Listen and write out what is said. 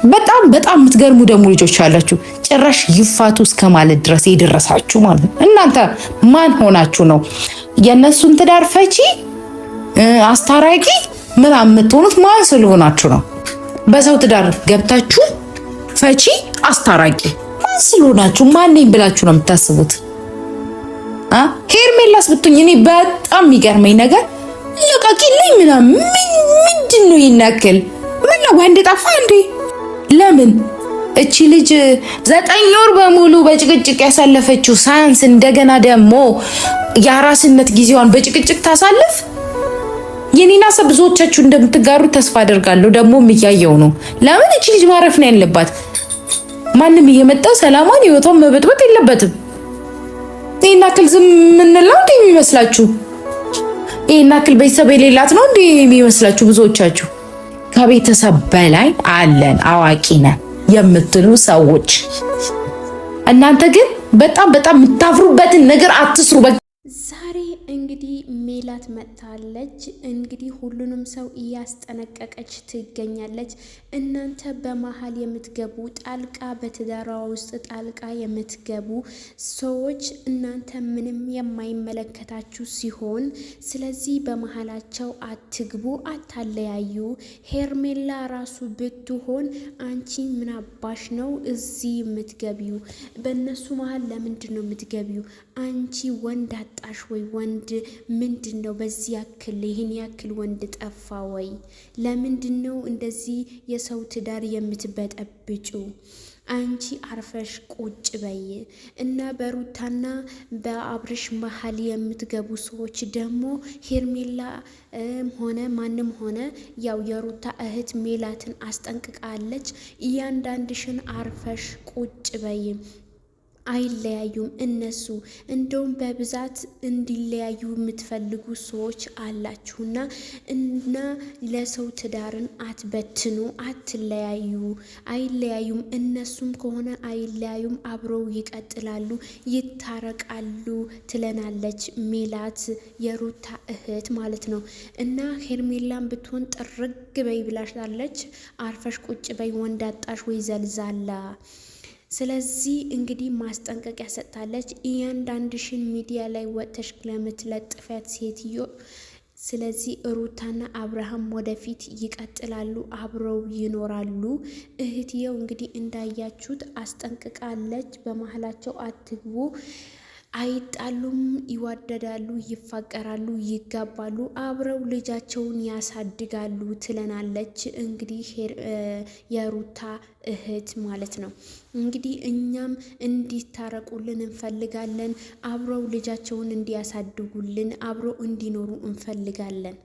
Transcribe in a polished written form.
በጣም በጣም የምትገርሙ ደግሞ ልጆች አላችሁ። ጭራሽ ይፋቱ እስከማለት ድረስ የደረሳችሁ ማለት ነው። እናንተ ማን ሆናችሁ ነው የነሱን ትዳር ፈቺ አስታራቂ ምናምን የምትሆኑት? ማን ስለሆናችሁ ነው? በሰው ትዳር ገብታችሁ ፈቺ አስታራቂ ማን ስለሆናችሁ? ማን ነኝ ብላችሁ ነው የምታስቡት? ሄርሜላስ ብትሆኝ እኔ በጣም የሚገርመኝ ነገር ለቃቂልኝ ምናምን ምንድን ነው ይናከል? ምን ነው ወንድ ጠፋ እንዴ? ለምን እቺ ልጅ 9 ወር በሙሉ በጭቅጭቅ ያሳለፈችው ሳያንስ እንደገና ደግሞ የአራስነት ጊዜዋን በጭቅጭቅ ታሳልፍ? የኔና ሰብ ብዙዎቻችሁ እንደምትጋሩ ተስፋ አደርጋለሁ። ደግሞ የሚያየው ነው። ለምን እቺ ልጅ ማረፍ ነው ያለባት። ማንም እየመጣ ሰላማን ህይወቷን መበጥበጥ የለበትም። ይሄን አክል ዝም ምንለው እንዴ የሚመስላችሁ? ይሄን አክል ቤተሰብ የሌላት ነው እንዴ የሚመስላችሁ? ብዙዎቻችሁ ከቤተሰብ በላይ አለን አዋቂ ነን የምትሉ ሰዎች፣ እናንተ ግን በጣም የምታፍሩበትን ነገር አትስሩ። ዛሬ እንግዲህ ሜላት መጥታለች። እንግዲህ ሁሉንም ሰው እያስጠነቀቀች ትገኛለች። እናንተ በመሀል የምትገቡ ጣልቃ በትዳሯ ውስጥ ጣልቃ የምትገቡ ሰዎች እናንተ ምንም የማይመለከታችሁ ሲሆን፣ ስለዚህ በመሀላቸው አትግቡ፣ አታለያዩ። ሄርሜላ ራሱ ብትሆን አንቺ ምን አባሽ ነው እዚህ የምትገቢው? በእነሱ መሀል ለምንድን ነው የምትገቢው? አንቺ ወንድ አጣሽ ወይ? ወንድ ምንድን ነው በዚህ ያክል ይህን ያክል ወንድ ጠፋ ወይ? ለምንድን ነው እንደዚህ የሰው ትዳር የምትበጠብጩ? አንቺ አርፈሽ ቁጭ በይ እና በሩታና በአብርሽ መሀል የምትገቡ ሰዎች ደግሞ ሄርሜላ ሆነ ማንም ሆነ ያው የሩታ እህት ሜላትን አስጠንቅቃለች። እያንዳንድሽን አርፈሽ ቁጭ በይ። አይለያዩም እነሱ። እንደውም በብዛት እንዲለያዩ የምትፈልጉ ሰዎች አላችሁና እና ለሰው ትዳርን አትበትኑ፣ አትለያዩ። አይለያዩም። እነሱም ከሆነ አይለያዩም፣ አብረው ይቀጥላሉ፣ ይታረቃሉ ትለናለች ሜላት የሩታ እህት ማለት ነው። እና ሄርሜላን ብትሆን ጥርግ በይ ብላሻለች። አርፈሽ ቁጭ በይ ወንድ አጣሽ ወይ ዘልዛላ። ስለዚህ እንግዲህ ማስጠንቀቂያ ሰጥታለች። እያንዳንድሽን ሚዲያ ላይ ወጥተሽ ለምትለጥፊያት ሴትዮ ስለዚህ ሩታና አብርሃም ወደፊት ይቀጥላሉ፣ አብረው ይኖራሉ። እህትየው እንግዲህ እንዳያችሁት አስጠንቅቃለች። በመሀላቸው አትግቡ፣ አይጣሉም፣ ይዋደዳሉ፣ ይፋቀራሉ፣ ይጋባሉ፣ አብረው ልጃቸውን ያሳድጋሉ ትለናለች። እንግዲህ የሩታ እህት ማለት ነው። እንግዲህ እኛም እንዲታረቁልን እንፈልጋለን። አብረው ልጃቸውን እንዲያሳድጉልን፣ አብረው እንዲኖሩ እንፈልጋለን።